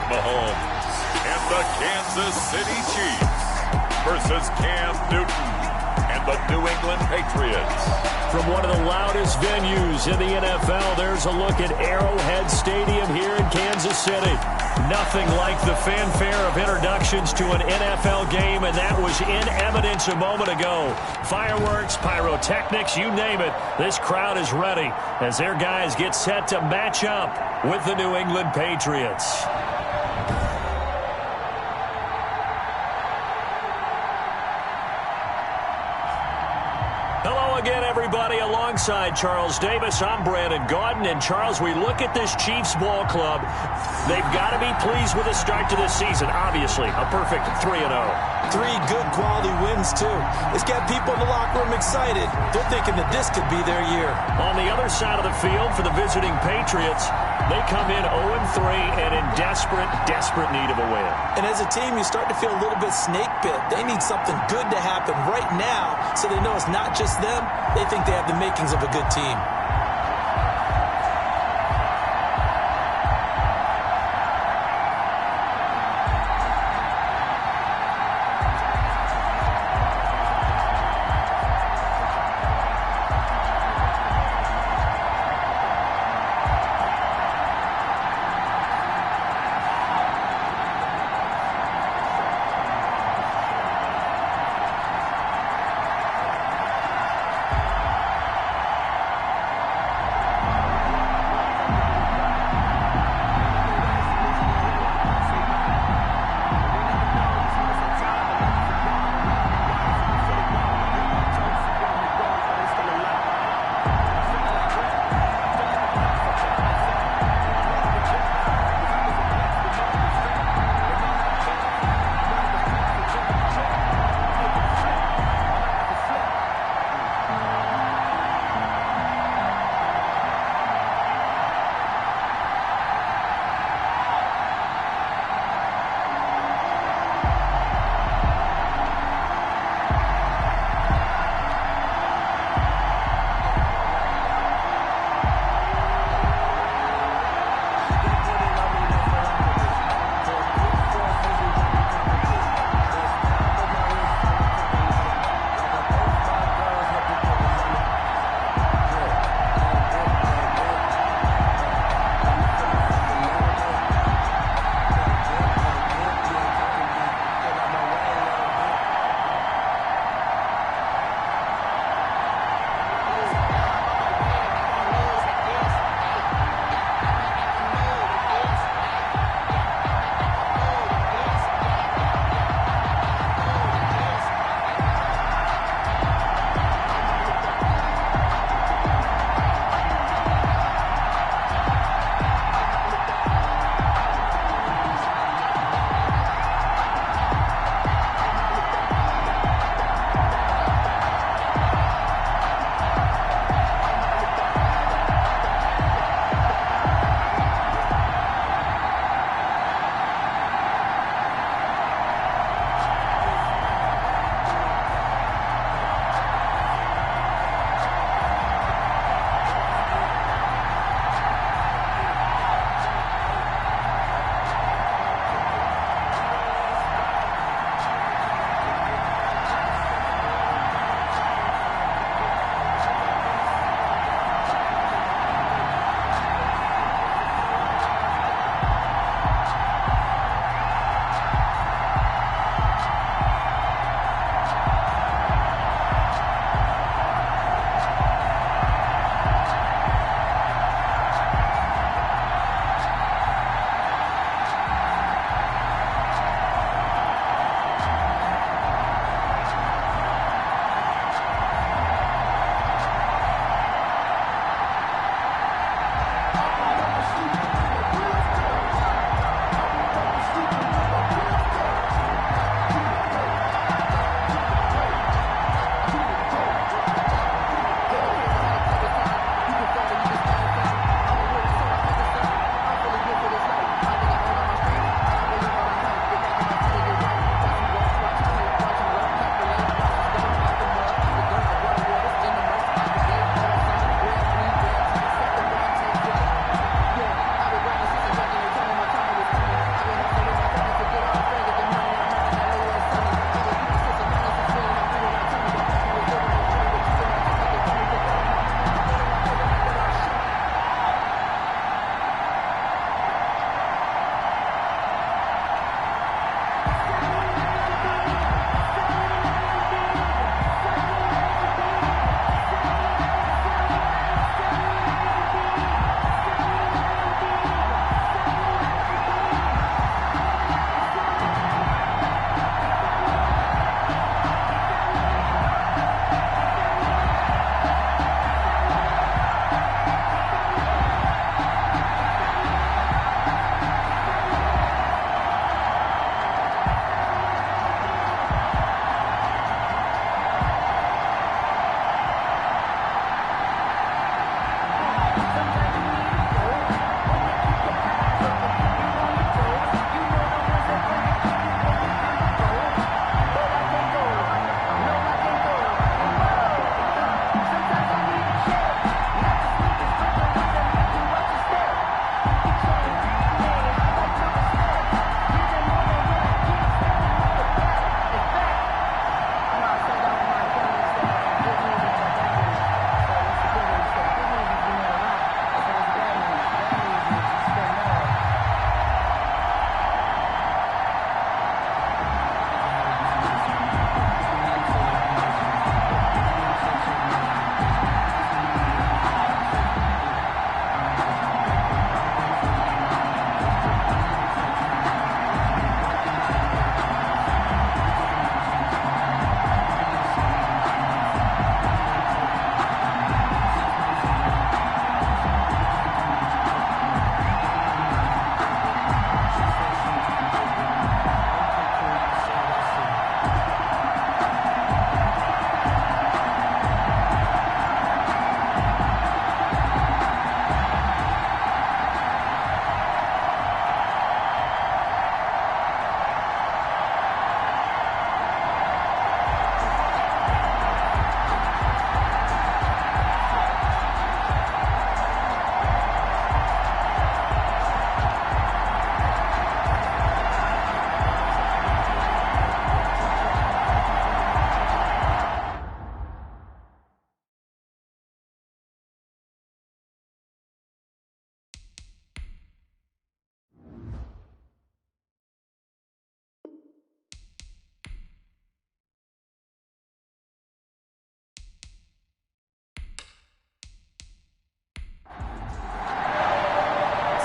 Mahomes and the Kansas City Chiefs versus Cam Newton and the New England Patriots. From one of the loudest venues in the NFL, there's a look at Arrowhead Stadium here in Kansas City. Nothing like the fanfare of introductions to an NFL game, and that was in evidence a moment ago. Fireworks, pyrotechnics, you name it. This crowd is ready as their guys get set to match up with the New England Patriots. Hello again, everybody. Alongside Charles Davis, I'm Brandon Gaudin. And, Charles, we look at this Chiefs ball club. They've got to be pleased with the start to this season. Obviously, a perfect 3-0. 3 good quality wins, too. It's got people in the locker room excited. They're thinking that this could be their year. On the other side of the field for the visiting Patriots, they come in 0-3 and in desperate need of a win. And as a team, you start to feel a little bit snake bit. They need something good to happen right now so they know it's not just them. They think they have the makings of a good team.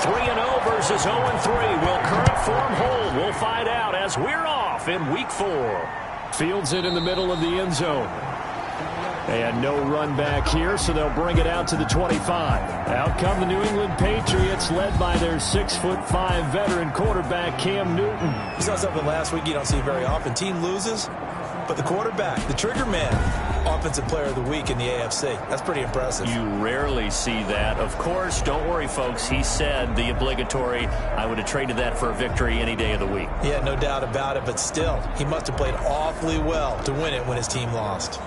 3-0 versus 0-3. Will current form hold? We'll find out as we're off in Week 4. Fields it in the middle of the end zone. And no run back here, so they'll bring it out to the 25. Out come the New England Patriots, led by their 6'5" veteran quarterback, Cam Newton. You saw something last week you don't see very often. Team loses, but the quarterback, the trigger man, Offensive Player of the Week in the AFC. That's pretty impressive. You rarely see that. Of course, don't worry, folks. He said the obligatory, I would have traded that for a victory any day of the week. Yeah, no doubt about it, but still, he must have played awfully well to win it when his team lost.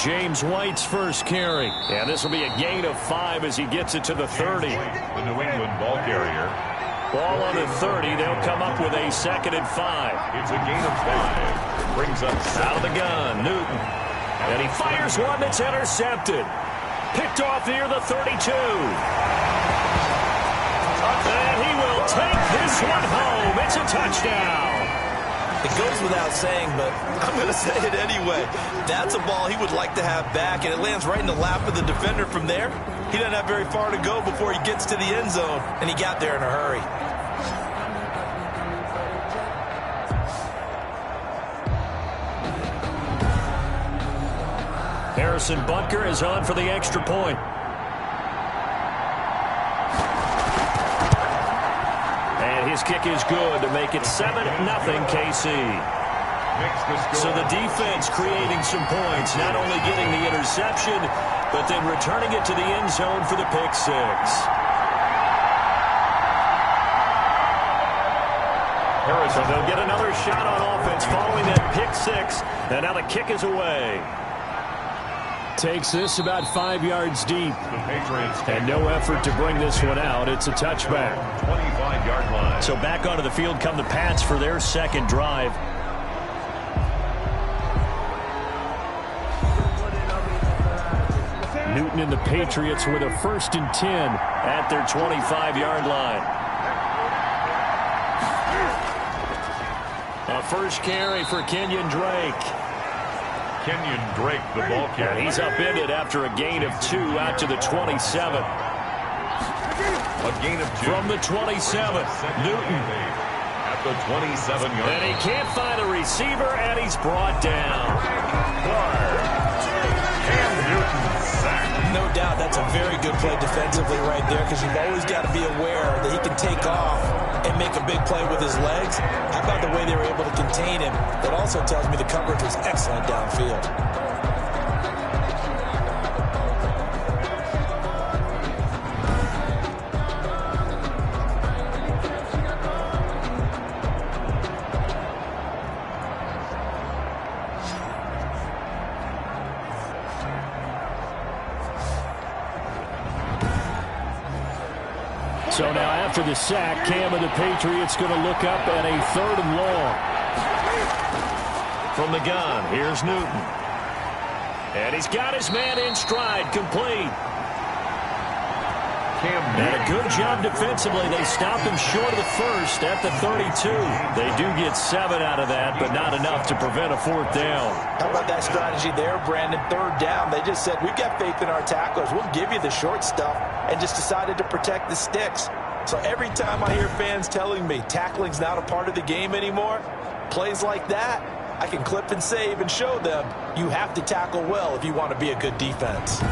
James White's first carry. And this will be a gain of 5 as he gets it to the 30. The New England ball carrier. Ball on the 30. They'll come up with a 2nd and 5. It's a gain of 5. Brings up out of the gun, Newton. And he fires one that's intercepted. Picked off near the 32. And he will take this one home. It's a touchdown. It goes without saying, but I'm going to say it anyway. That's a ball he would like to have back, and it lands right in the lap of the defender from there. He doesn't have very far to go before he gets to the end zone, and he got there in a hurry. Harrison Butker is on for the extra point. And his kick is good to make it 7-0 KC. So the defense creating some points, not only getting the interception, but then returning it to the end zone for the pick 6. So they'll get another shot on offense following that pick 6, and now the kick is away. Takes this about 5 yards deep. And no effort to bring this one out. It's a touchback. 25-yard line. So back onto the field come the Pats for their second drive. Newton and the Patriots with a 1st and 10 at their 25-yard line. A first carry for Kenyon Drake. Kenyon Drake, the ball carrier. And he's upended after a gain of 2 out to the 27. A gain of 2. From the 27, Newton. At the 27-yard. And he can't find a receiver, and he's brought down. Cam Newton sacked. No doubt that's a very good play defensively right there, because you've always got to be aware that he can take off and make a big play with his legs. How about the way they were able to contain him? That also tells me the coverage was excellent downfield. So now after the sack, Cam of the Patriots going to look up at a 3rd and long. From the gun, here's Newton. And he's got his man in stride, complete. And a good job defensively. They stop him short of the first at the 32. They do get 7 out of that, but not enough to prevent a 4th down. How about that strategy there, Brandon? 3rd down. They just said, we've got faith in our tacklers. We'll give you the short stuff, and just decided to protect the sticks. So every time I hear fans telling me tackling's not a part of the game anymore, plays like that, I can clip and save and show them you have to tackle well if you want to be a good defense.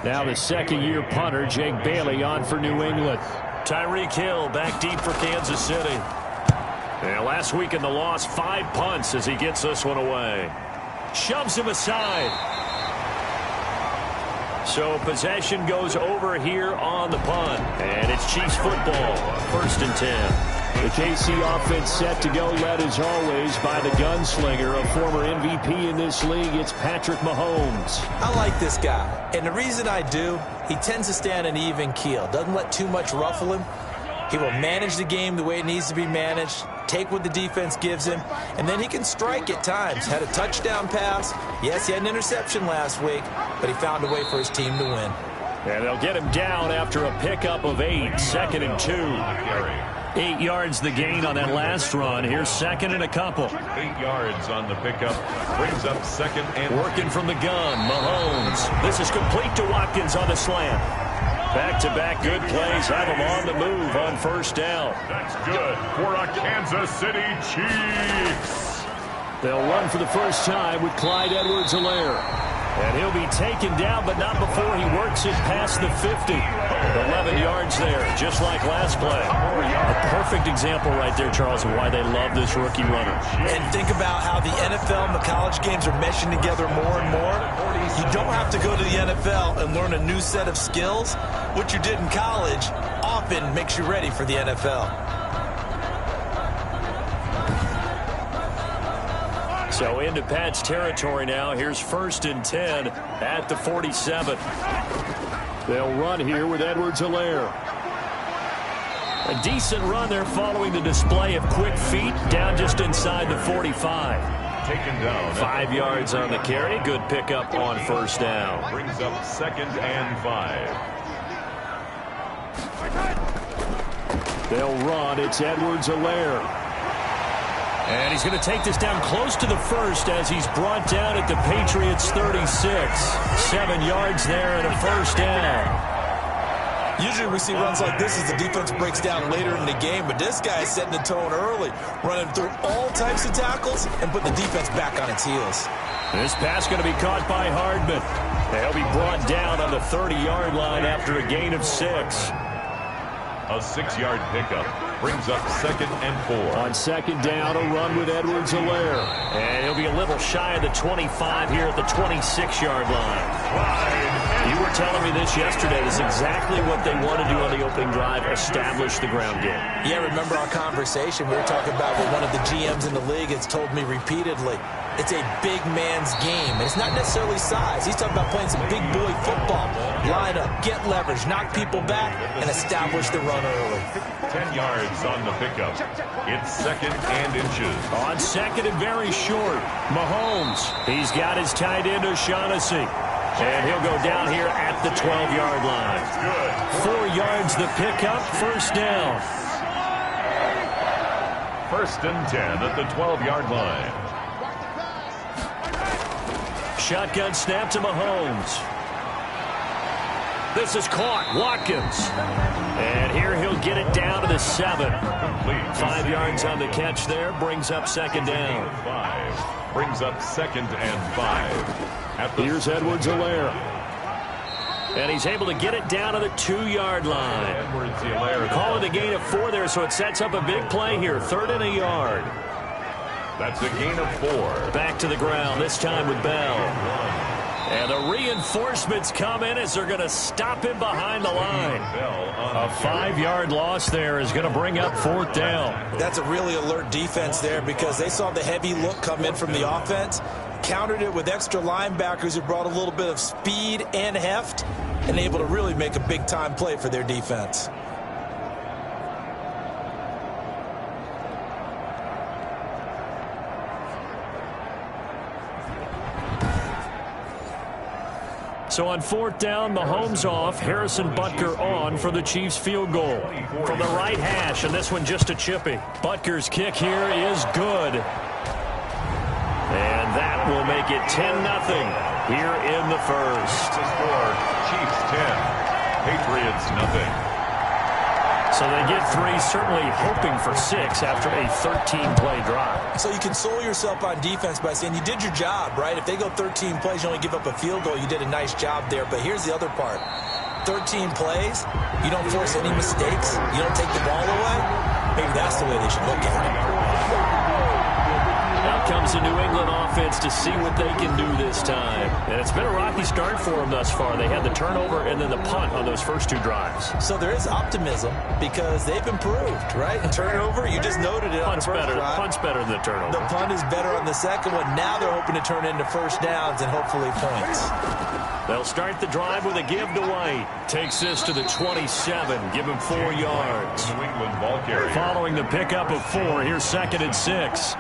Now the 2nd-year punter, Jake Bailey, on for New England. Tyreek Hill back deep for Kansas City. And last week in the loss, 5 punts as he gets this one away. Shoves him aside. So possession goes over here on the punt. And it's Chiefs football, 1st and 10. The KC offense set to go, led as always by the gunslinger, a former MVP in this league. It's Patrick Mahomes. I like this guy, and the reason I do, he tends to stand an even keel, doesn't let too much ruffle him. He will manage the game the way it needs to be managed, take what the defense gives him, and then he can strike at times. Had a touchdown pass. Yes, he had an interception last week, but he found a way for his team to win. And they'll get him down after a pickup of 8, 2nd and 2. 8 yards the gain on that last run. Here's 2nd and a couple. 8 yards on the pickup. Brings up 2nd and... Working from the gun, Mahomes. This is complete to Watkins on the slant. Back-to-back good plays have him on the move on 1st down. That's good for a Kansas City Chiefs. They'll run for the first time with Clyde Edwards-Helaire. And he'll be taken down, but not before he works it past the 50. 11 yards there, just like last play. A perfect example right there, Charles, of why they love this rookie runner. And think about how the NFL and the college games are meshing together more and more. You don't have to go to the NFL and learn a new set of skills. What you did in college often makes you ready for the NFL. So into Pat's territory now. Here's 1st and 10 at the 47. They'll run here with Edwards-Helaire. A decent run there following the display of quick feet down just inside the 45. Taken down. 5 yards on the carry. Good pickup on 1st down. Brings up 2nd and 5. They'll run. It's Edwards-Helaire. And he's going to take this down close to the 1st as he's brought down at the Patriots 36. 7 yards there and a 1st down. Usually we see runs like this as the defense breaks down later in the game, but this guy is setting the tone early, running through all types of tackles and put the defense back on its heels. This pass going to be caught by Hardman. He'll be brought down on the 30-yard line after a gain of 6. A 6-yard pickup brings up 2nd and 4. On 2nd down, a run with Edwards-Helaire. And he'll be a little shy of the 25 here at the 26-yard line. You were telling me this yesterday. This is exactly what they want to do on the opening drive, establish the ground game. Yeah, remember our conversation? We were talking about what one of the GMs in the league has told me repeatedly. It's a big man's game, and it's not necessarily size. He's talking about playing some big boy football. Line up, get leverage, knock people back, and establish the run early. 10 yards on the pickup. It's 2nd and inches. On 2nd and very short, Mahomes. He's got his tight end, O'Shaughnessy. And he'll go down here at the 12-yard line. 4 yards the pickup, 1st down. 1st and 10 at the 12-yard line. shotgun snap to Mahomes. This is caught. Watkins. And here he'll get it down to the 7. 5 yards on the catch there. Brings up second down. Brings up 2nd and 5. Here's Edwards-Helaire. And he's able to get it down to the 2-yard line. Calling the gain of 4 there, so it sets up a big play here. 3rd and a yard. That's a gain of 4. Back to the ground, this time with Bell. And the reinforcements come in as they're going to stop him behind the line. A 5-yard loss there is going to bring up 4th down. That's a really alert defense there because they saw the heavy look come in from the offense, countered it with extra linebackers who brought a little bit of speed and heft, and able to really make a big-time play for their defense. So on 4th down, Mahomes off, Harrison Butker on for the Chiefs field goal. From the right hash, and this one just a chippy. Butker's kick here is good. And that will make it 10-0 here in the first. The score, Chiefs 10, Patriots nothing. So they get 3, certainly hoping for 6 after a 13-play drive. So you console yourself on defense by saying you did your job, right? If they go 13 plays, you only give up a field goal, you did a nice job there. But here's the other part. 13 plays, you don't force any mistakes, you don't take the ball away. Maybe that's the way they should look at it. Out comes the New England offense to see what they can do this time. And it's been a rocky start for them thus far. They had the turnover and then the punt on those first 2 drives. So there is optimism because they've improved, right? And turnover, you just noted it on the first drive. Punt's better than the turnover. The punt is better on the second one. Now they're hoping to turn into first downs and hopefully points. They'll start the drive with a give to White. Takes this to the 27. Give him 4 yards. New England ball carrier. Following the pickup of 4, here's 2nd and 6.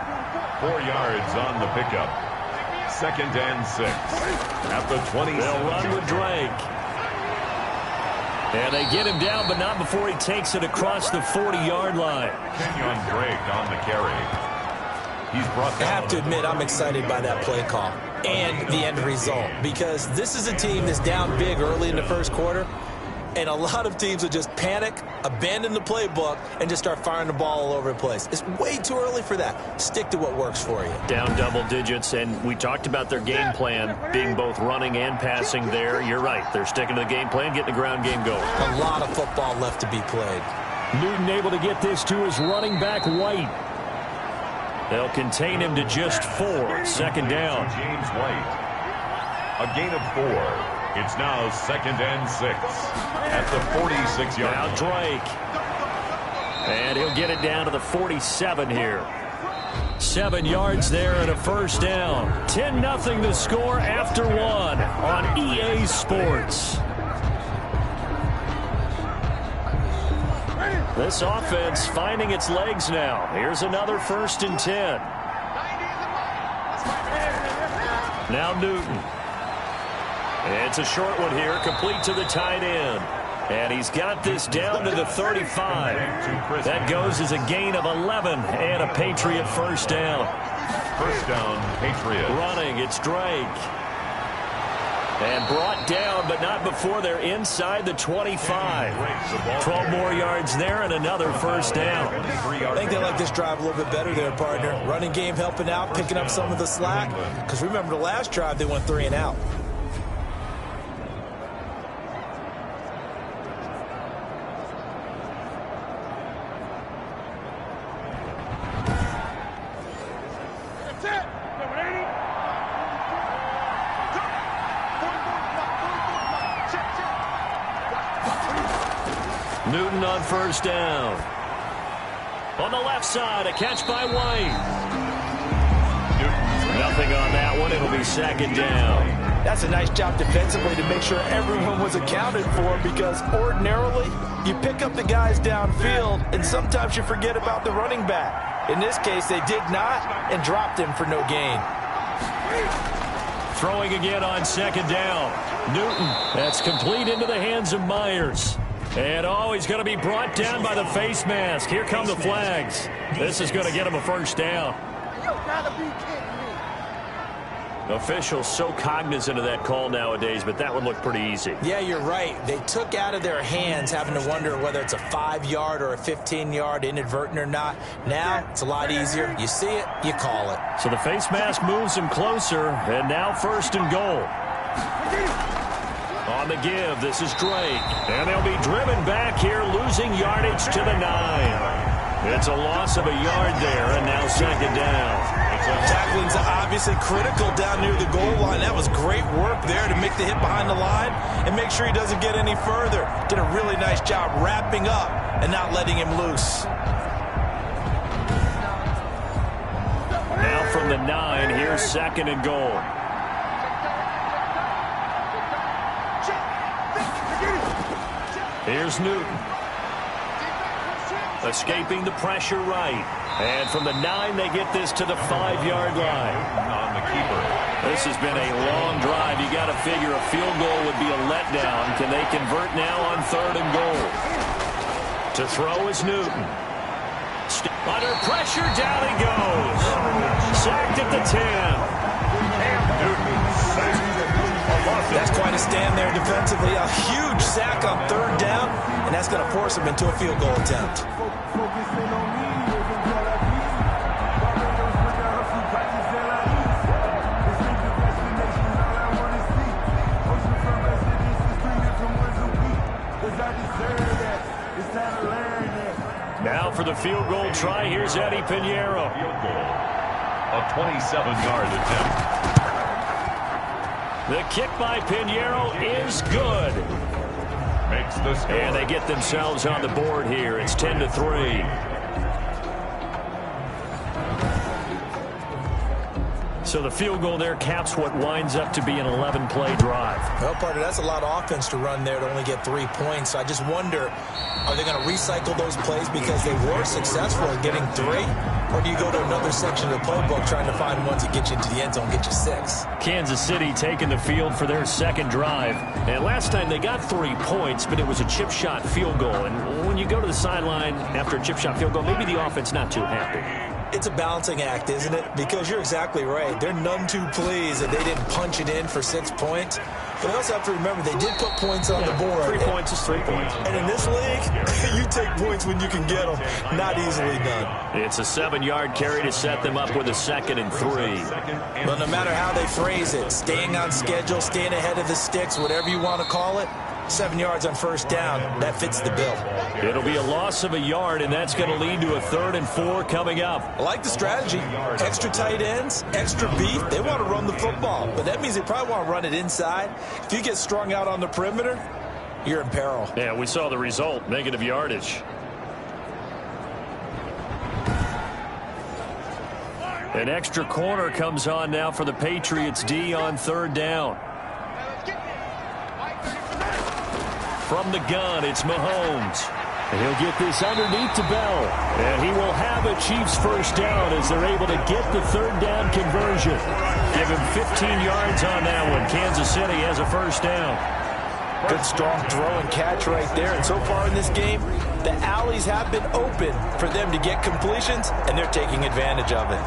4 yards on the pickup. 2nd and 6. At the 20. They'll run with Drake. And they get him down, but not before he takes it across the 40-yard line. Kenyon Drake on the carry. He's brought down. I have to admit, I'm excited by that play call and the end result because this is a team that's down big early in the first quarter, and a lot of teams will just panic, abandon the playbook, and just start firing the ball all over the place. It's way too early for that. Stick to what works for you. Down double digits, and we talked about their game plan being both running and passing there. You're right. They're sticking to the game plan, getting the ground game going. A lot of football left to be played. Newton able to get this to his running back, White. They'll contain him to just 4. 2nd down. James White. A gain of 4. It's now 2nd and 6 at the 46-yard line. Now Drake. And he'll get it down to the 47 here. 7 yards there and a first down. 10-0 the score after 1 on EA Sports. This offense finding its legs now. Here's another 1st and 10. Now Newton. It's a short one here, complete to the tight end. And he's got this down to the 35. That goes as a gain of 11 and a Patriot first down. First down, Patriot. Running, it's Drake. And brought down, but not before they're inside the 25. 12 more yards there and another first down. I think they like this drive a little bit better there, partner. Running game helping out, picking up some of the slack. Because remember, the last drive, they went 3 and out. Newton on first down. On the left side, a catch by White. Nothing on that one. It'll be 2nd down. That's a nice job defensively to make sure everyone was accounted for because ordinarily you pick up the guys downfield and sometimes you forget about the running back. In this case, they did not and dropped him for no gain. Throwing again on 2nd down. Newton. That's complete into the hands of Myers. And he's going to be brought down by the face mask. Here come the flags. This is going to get him a first down. Officials so cognizant of that call nowadays, but that would look pretty easy. Yeah, you're right. They took out of their hands having to wonder whether it's a 5-yard or a 15-yard, inadvertent or not. Now, it's a lot easier. You see it, you call it. So the face mask moves him closer, and now 1st and goal. On the give, this is Drake. And they'll be driven back here, losing yardage to the 9. It's a loss of a yard there, and now 2nd down. Tackling's obviously critical down near the goal line. That was great work there to make the hit behind the line and make sure he doesn't get any further. Did a really nice job wrapping up and not letting him loose. Now from the 9, here's 2nd and goal. Here's Newton. Escaping the pressure right. And from the 9, they get this to the 5-yard line. On the keeper. This has been a long drive. You got to figure a field goal would be a letdown. Can they convert now on 3rd and goal? To throw is Newton. Under pressure, down he goes. Sacked at the 10. That's quite a stand there defensively. A huge sack on 3rd down, and that's going to force him into a field goal attempt. Now for the field goal try, here's Eddie Pinheiro. Field goal. A 27-yard attempt. The kick by Pinheiro is good. Makes the score. And they get themselves on the board here. It's 10-3. So the field goal there caps what winds up to be an 11-play drive. Well, partner, that's a lot of offense to run there to only get 3 points. So I just wonder, are they going to recycle those plays because they were successful in getting 3? Or do you go to another section of the playbook trying to find ones that get you into the end zone, get you 6? Kansas City taking the field for their 2nd drive. And last time they got 3 points, but it was a chip shot field goal. And when you go to the sideline after a chip shot field goal, maybe the offense not too happy. It's a balancing act, isn't it? Because you're exactly right. They're none too pleased that they didn't punch it in for 6 points. But they also have to remember they did put points on the board. 3 points is 3 points. And in this league, you take points when you can get them. Not easily done. It's a 7-yard carry to set them up with a 2nd and 3. But no matter how they phrase it, staying on schedule, staying ahead of the sticks, whatever you want to call it, 7 yards on 1st down, that fits the bill. It'll be a loss of a yard, and that's going to lead to a 3rd and 4 coming up. I like the strategy. Extra tight ends, extra beef. They want to run the football, but that means they probably want to run it inside. If you get strung out on the perimeter, you're in peril. Yeah, we saw the result, negative yardage. An extra corner comes on now for the Patriots D on 3rd down. From the gun, it's Mahomes. And he'll get this underneath to Bell. And he will have a Chiefs 1st down as they're able to get the 3rd down conversion. Give him 15 yards on that one. Kansas City has a 1st down. Good strong throw and catch right there. And so far in this game, the alleys have been open for them to get completions, and they're taking advantage of it.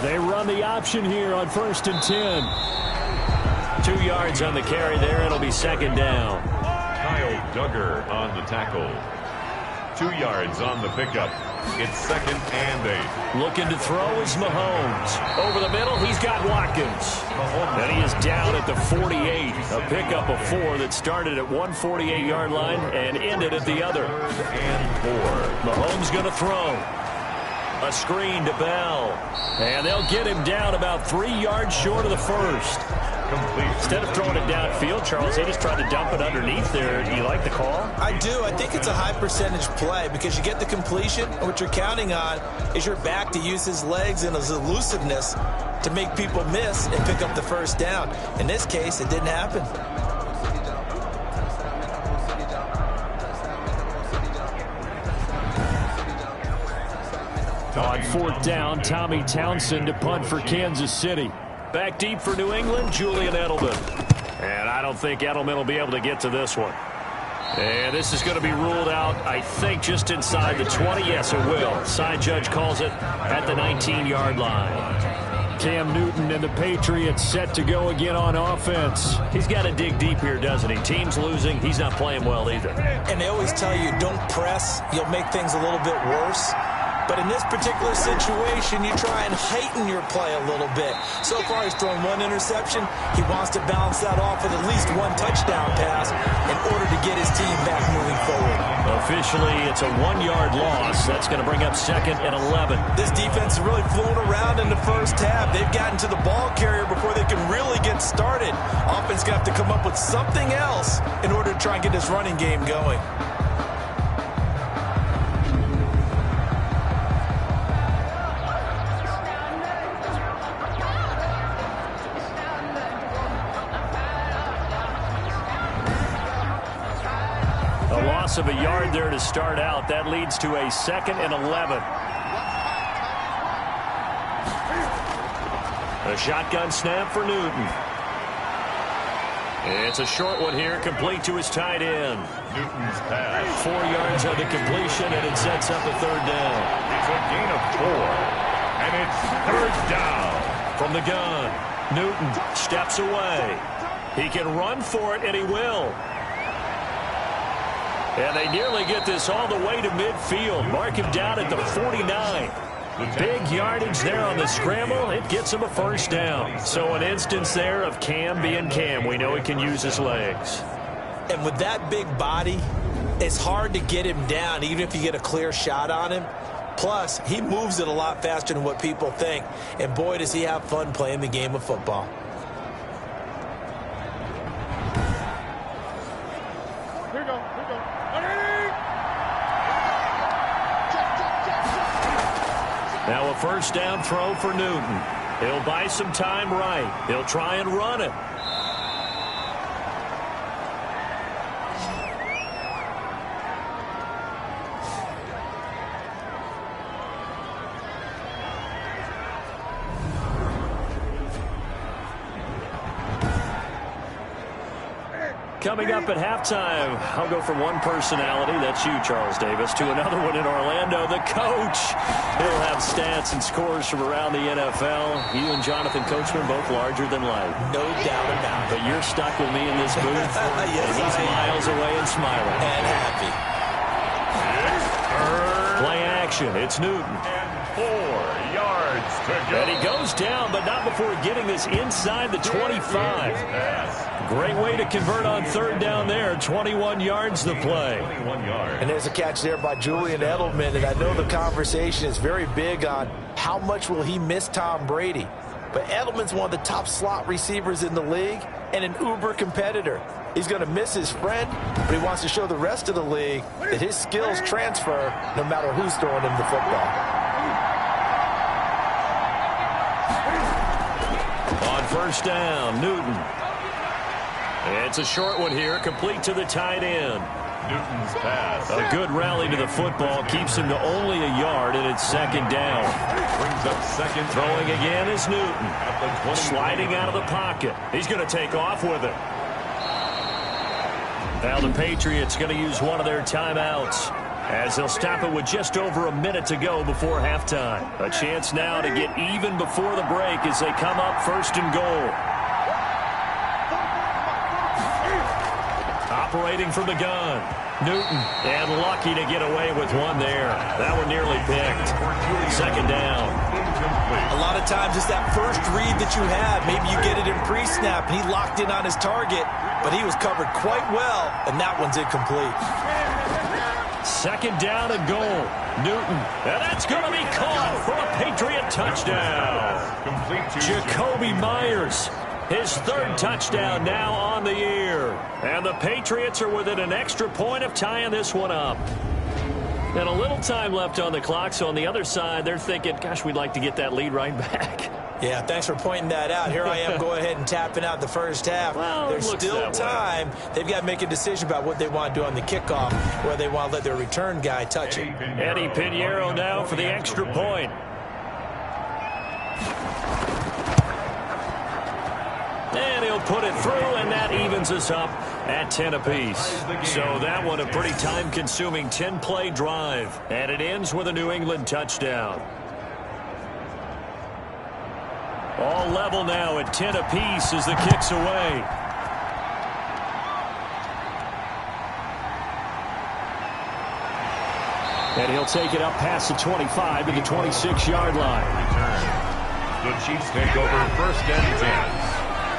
They run the option here on 1st and 10. 2 yards on the carry there. It'll be 2nd down. Kyle Duggar on the tackle. 2 yards on the pickup. It's 2nd and 8. Looking to throw is Mahomes. Over the middle, he's got Watkins. And he is down at the 48. A pickup of 4 that started at 148-yard line and ended at the other. 3rd and 4. Mahomes going to throw. A screen to Bell. And they'll get him down about 3 yards short of the 1st. Complete. Instead of throwing it downfield, Charles, they just tried to dump it underneath there. Do you like the call? I do. I think it's a high percentage play because you get the completion, and what you're counting on is your back to use his legs and his elusiveness to make people miss and pick up the 1st down. In this case, it didn't happen. On 4th down, Tommy Townsend to punt for Kansas City. Back deep for New England, Julian Edelman. And I don't think Edelman will be able to get to this one. And this is going to be ruled out, I think, just inside the 20. Yes, it will. Side judge calls it at the 19-yard line. Cam Newton and the Patriots set to go again on offense. He's got to dig deep here, doesn't he? Team's losing. He's not playing well either. And they always tell you, don't press. You'll make things a little bit worse. But in this particular situation, you try and heighten your play a little bit. So far, he's thrown one interception. He wants to balance that off with at least one touchdown pass in order to get his team back moving forward. Officially, it's a 1-yard loss. That's going to bring up 2nd and 11. This defense has really flown around in the first half. They've gotten to the ball carrier before they can really get started. Offense going to have to come up with something else in order to try and get this running game going. Of a yard there to start out. That leads to a 2nd and 11. A shotgun snap for Newton. It's a short one here, complete to his tight end. Newton's pass. 4 yards on the completion, and it sets up a 3rd down. It's a gain of 4, and it's 3rd down. From the gun, Newton steps away. He can run for it, and he will. And they nearly get this all the way to midfield. Mark him down at the 49. Big yardage there on the scramble. It gets him a 1st down. So an instance there of Cam being Cam. We know he can use his legs. And with that big body, it's hard to get him down, even if you get a clear shot on him. Plus, he moves it a lot faster than what people think. And boy, does he have fun playing the game of football. Now a 1st down throw for Newton. He'll buy some time right. He'll try and run it. Coming up at halftime, I'll go from one personality, that's you, Charles Davis, to another one in Orlando, the coach. He'll have stats and scores from around the NFL. You and Jonathan Coachman both larger than life. No doubt about it. But you're stuck with me in this booth. Yes, and he's miles away and smiling. And happy. Play action. It's Newton. And 4 yards to go. And he goes down, but not before getting this inside the 25. Great way to convert on 3rd down there. 21 yards the play. 21 yards. And there's a catch there by Julian Edelman. And I know the conversation is very big on how much will he miss Tom Brady. But Edelman's one of the top slot receivers in the league and an uber competitor. He's going to miss his friend, but he wants to show the rest of the league that his skills transfer no matter who's throwing him the football. On 1st down, Newton. It's a short one here, complete to the tight end. Newton's pass. A good rally to the football keeps him to only a yard, and it's 2nd down. Brings up 2nd. Throwing again is Newton. At the 20. Sliding out of the pocket. He's going to take off with it. Now the Patriots going to use one of their timeouts, as they'll stop it with just over a minute to go before halftime. A chance now to get even before the break as they come up 1st and goal. Operating from the gun, Newton, and lucky to get away with one there. That one nearly picked. 2nd down. A lot of times it's that first read that you have. Maybe you get it in pre-snap, and he locked in on his target, but he was covered quite well, and that one's incomplete. 2nd down and goal. Newton, and that's going to be caught for a Patriot touchdown. Complete to Jacoby Myers. His 3rd touchdown now on the year. And the Patriots are within an extra point of tying this one up. And a little time left on the clock, so on the other side, they're thinking, gosh, we'd like to get that lead right back. Yeah, thanks for pointing that out. Here I am going ahead and tapping out the first half. Well, there's still time. They've got to make a decision about what they want to do on the kickoff, where they want to let their return guy touch it. Eddie Pinheiro now for the extra point. he'll put it through, and that evens us up at 10 apiece. So that one a pretty time-consuming 10-play drive, and it ends with a New England touchdown. All level now at 10 apiece as the kick's away. And he'll take it up past the 25 to the 26-yard line. The Chiefs take over first and 10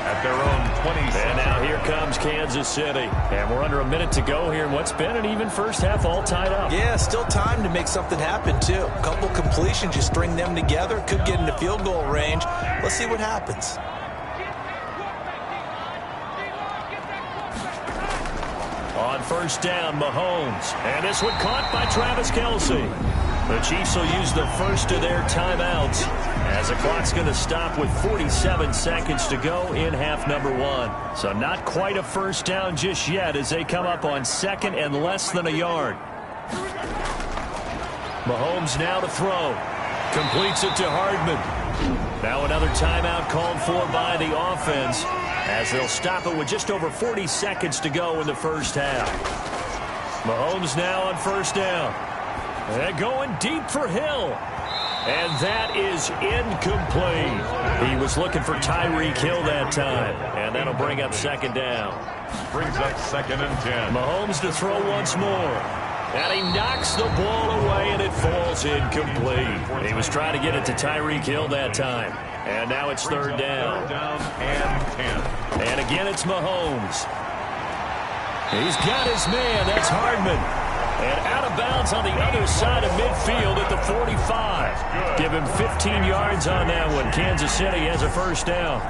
at their own 26. And now here comes Kansas City. And we're under a minute to go here in what's been an even first half, all tied up. Yeah, still time to make something happen, too. A couple completions, you string them together, could get into field goal range. Let's see what happens. On first down, Mahomes. And this one caught by Travis Kelce. The Chiefs will use the first of their timeouts as the clock's going to stop with 47 seconds to go in half number one. So not quite a first down just yet as they come up on second and less than a yard. Mahomes now to throw. Completes it to Hardman. Now another timeout called for by the offense as they'll stop it with just over 40 seconds to go in the first half. Mahomes now on first down. They're going deep for Hill. And that is incomplete. He was looking for Tyreek Hill that time. And that'll bring up second down. Brings up second and 10. Mahomes to throw once more. And he knocks the ball away, and it falls incomplete. He was trying to get it to Tyreek Hill that time. And now it's third down. Third down and 10. And again, it's Mahomes. He's got his man. That's Hardman. And out of bounds on the other side of midfield at the 45. Give him 15 yards on that one. Kansas City has a first down.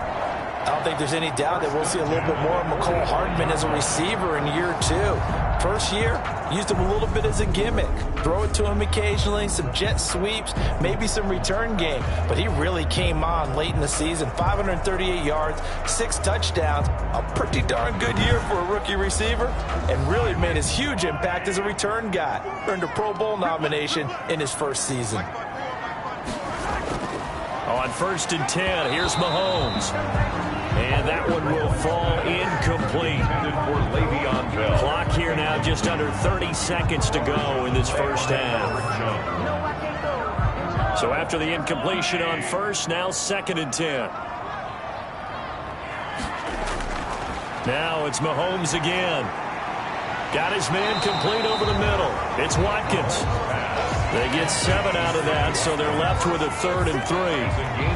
I don't think there's any doubt that we'll see a little bit more of McCole Hardman as a receiver in year two. First year, used him a little bit as a gimmick. Throw it to him occasionally, some jet sweeps, maybe some return game. But he really came on late in the season. 538 yards, 6 touchdowns. A pretty darn good year for a rookie receiver. And really made his huge impact as a return guy. Earned a Pro Bowl nomination in his first season. On first and 10, here's Mahomes. And that one will fall incomplete. For Le'Veon Bell. Clock here now just under 30 seconds to go in this first half. So after the incompletion on first, now second and 10. Now it's Mahomes again. Got his man complete over the middle. It's Watkins. They get 7 out of that, so they're left with a third and 3.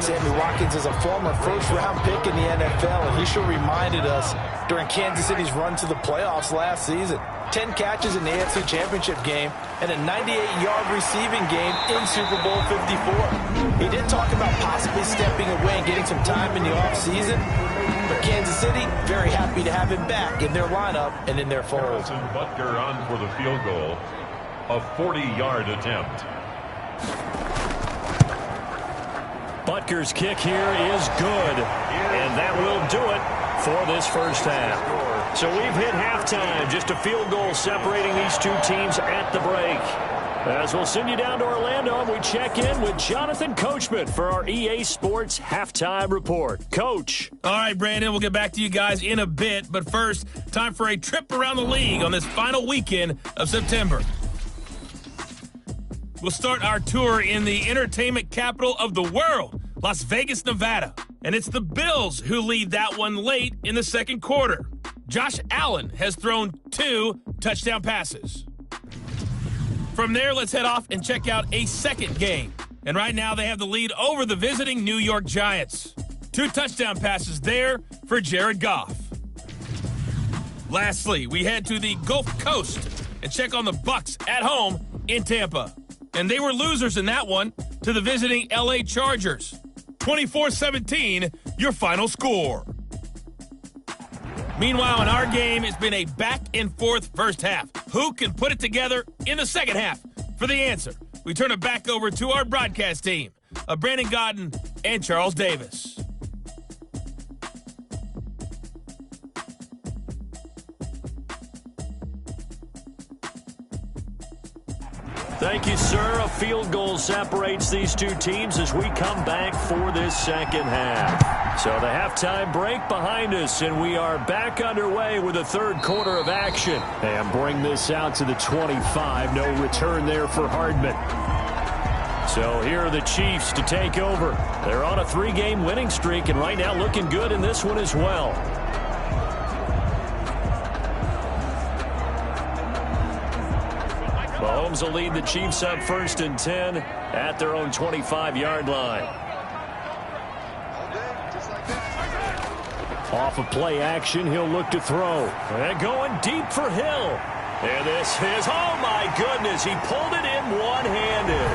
Sammy Watkins is a former first-round pick in the NFL, and he sure reminded us during Kansas City's run to the playoffs last season. 10 catches in the AFC Championship game and a 98-yard receiving game in Super Bowl 54. He did talk about possibly stepping away and getting some time in the offseason, but Kansas City very happy to have him back in their lineup and in their fold. Butker on for the field goal. A 40-yard attempt. Butker's kick here is good, and that will do it for this first half. So we've hit halftime, just a field goal separating these two teams at the break. As we'll send you down to Orlando, and we check in with Jonathan Coachman for our EA Sports Halftime Report. Coach. All right, Brandon, we'll get back to you guys in a bit, but first, time for a trip around the league on this final weekend of September. We'll start our tour in the entertainment capital of the world, Las Vegas, Nevada. And it's the Bills who lead that one late in the second quarter. Josh Allen has thrown 2 touchdown passes. From there, let's head off and check out a second game. And right now, they have the lead over the visiting New York Giants. 2 touchdown passes there for Jared Goff. Lastly, we head to the Gulf Coast and check on the Bucs at home in Tampa. And they were losers in that one to the visiting LA Chargers. 24-17, your final score. Meanwhile, in our game, it's been a back-and-forth first half. Who can put it together in the second half? For the answer, we turn it back over to our broadcast team of Brandon Godden and Charles Davis. Thank you, sir. A field goal separates these two teams as we come back for this second half. So the halftime break behind us, and we are back underway with the third quarter of action. And bring this out to the 25. No return there for Hardman. So here are the Chiefs to take over. They're on a 3-game winning streak, and right now looking good in this one as well. Mahomes will lead the Chiefs up 1st and 10 at their own 25-yard line. Off of play action, he'll look to throw. And going deep for Hill. And this is, oh my goodness, he pulled it in one-handed.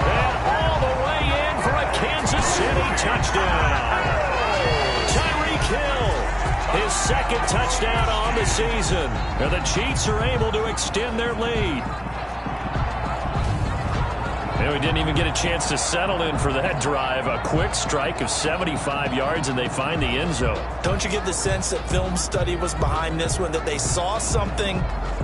And all the way in for a Kansas City touchdown. Tyreek Hill, his second touchdown on the season. And the Chiefs are able to extend their lead. And we didn't even get a chance to settle in for that drive. A quick strike of 75 yards, and they find the end zone. Don't you get the sense that film study was behind this one, that they saw something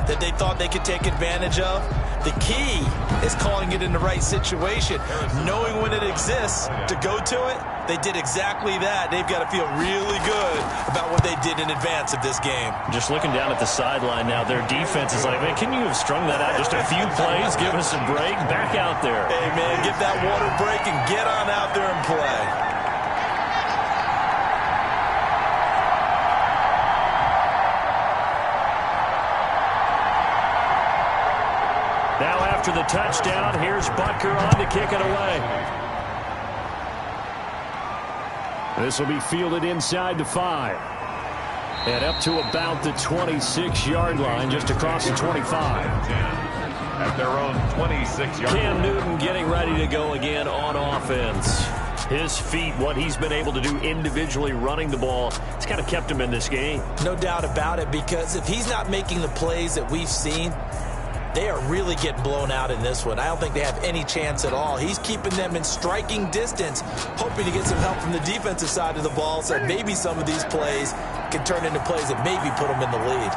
that they thought they could take advantage of? The key is calling it in the right situation, knowing when it exists to go to it. They did exactly that. They've got to feel really good about what they did in advance of this game. Just looking down at the sideline now, their defense is like, man, can you have strung that out just a few plays? Give us a break. Back out there. Hey, man, get that water break and get on out there and play. Now after the touchdown, here's Butker on to kick it away. This will be fielded inside the 5. And up to about the 26-yard line, just across the 25. At their own 26-yard line. Cam Newton getting ready to go again on offense. His feet, what he's been able to do individually running the ball, it's kind of kept him in this game. No doubt about it, because if he's not making the plays that we've seen, they are really getting blown out in this one. I don't think they have any chance at all. He's keeping them in striking distance, hoping to get some help from the defensive side of the ball, so maybe some of these plays can turn into plays that maybe put them in the lead.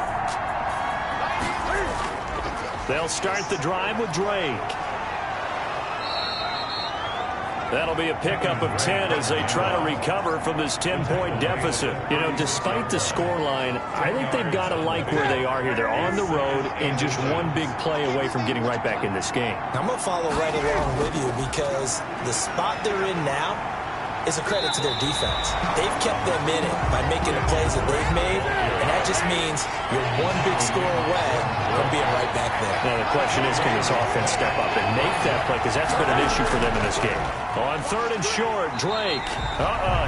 They'll start the drive with Drake. That'll be a pickup of 10 as they try to recover from this 10-point deficit. You know, despite the scoreline, I think they've got to like where they are here. They're on the road and just one big play away from getting right back in this game. I'm going to follow right along with you, because the spot they're in now is a credit to their defense. They've kept them in it by making the plays that they've made, and that just means you're one big score away from being right back there. Now the question is, can this offense step up and make that play, because that's been an issue for them in this game. On 3rd and short, Drake.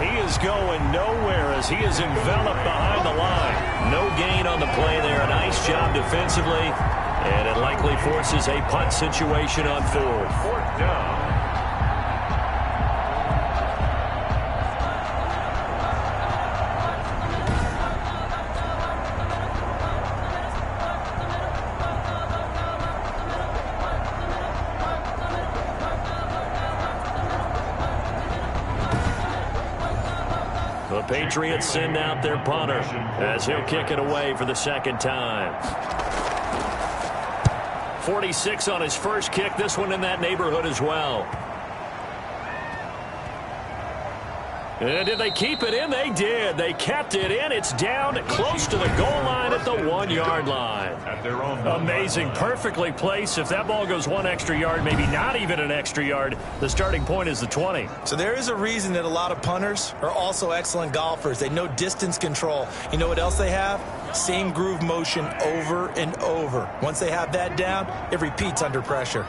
He is going nowhere as he is enveloped behind the line. No gain on the play there. A nice job defensively, and it likely forces a punt situation on 4th. 4th down. The Patriots send out their punter as he'll kick it away for the second time. 46 on his first kick. This one in that neighborhood as well. And did they keep it in? They did. They kept it in. It's down close to the goal line at the 1-yard line. At their own amazing. Perfectly placed. If that ball goes 1 extra yard, maybe not even an extra yard, the starting point is the 20. So there is a reason that a lot of punters are also excellent golfers. They know distance control. You know what else they have? Same groove motion over and over. Once they have that down, it repeats under pressure.